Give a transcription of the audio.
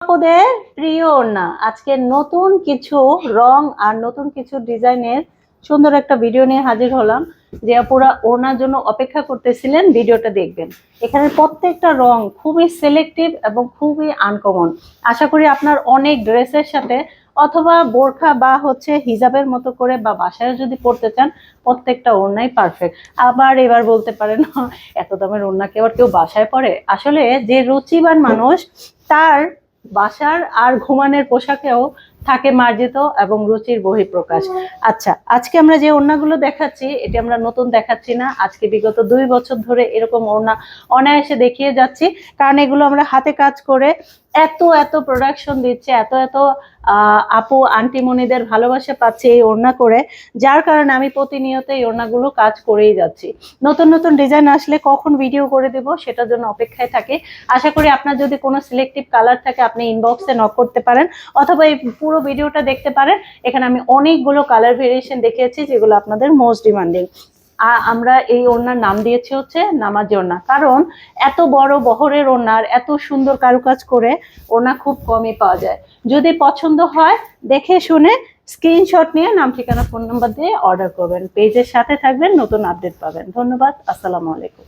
আপুদের প্রিয় ওড়না আজকে নতুন কিছু রং আর নতুন কিছু ডিজাইনের সুন্দর একটা ভিডিও নিয়ে হাজির হলাম। যে আপুরা ওড়নার জন্য অপেক্ষা করতেছিলেন ভিডিওটা দেখবেন। এখানে প্রত্যেকটা রং খুবই সিলেক্টিভ এবং খুবই আনকমন। আশা করি আপনার অনেক ড্রেসের সাথে অথবা বোরখা বা হিজাবের মতো করে বা বাসায় যদি পরতে চান প্রত্যেকটা ওড়নাই পারফেক্ট। আবার এবার বলতে পারেন এত দামের ওড়না কেউ বাসায় পরে? আসলে যে রুচিবান মানুষ তার বাসার আর ঘুমানোর পোশাকেও থাকে মার্জিত এবং রুচির বহিঃপ্রকাশ। আচ্ছা, আজকে আমরা যে ওড়নাগুলো দেখাচ্ছি এটি আমরা নতুন দেখাচ্ছি না, আজকে বিগত 2 বছর ধরে এরকম ওড়না অনায়াসে দেখিয়ে যাচ্ছি। কারণ এগুলো আমরা হাতে কাজ করে এত এত প্রোডাকশন দিচ্ছে, এত এত আপু আন্টিমণিদের ভালোবাসা পাচ্ছে এই ওড়না করে, যার কারণে আমি প্রতিনিয়ত এই ওড়নাগুলো কাজ করেই যাচ্ছি। নতুন নতুন ডিজাইন আসলে কখন ভিডিও করে দেব সেটার জন্য অপেক্ষায় থাকে। আশা করি আপনার যদি কোনো সিলেক্টিভ কালার থাকে আপনি ইনবক্সে নক করতে পারেন অথবা এই পুরো ভিডিওটা দেখতে পারেন। এখানে আমি অনেকগুলো কালার ভেরিয়েশন দেখিয়েছি যেগুলো আপনাদের মোস্ট ডিমান্ডিং। আমরা এই ওড়নার নাম দিয়েছি নামাজি ওড়না, কারণ এত বড় বহরের ওড়নার এত সুন্দর কারুকাজ করে ওড়না খুব কমই পাওয়া যায়। যদি পছন্দ হয় দেখে শুনে স্ক্রিনশট নিয়ে নাম ঠিকানা ফোন নাম্বার দিয়ে অর্ডার করবেন। পেজের সাথে থাকবেন, নতুন আপডেট পাবেন। ধন্যবাদ, আসসালামু আলাইকুম।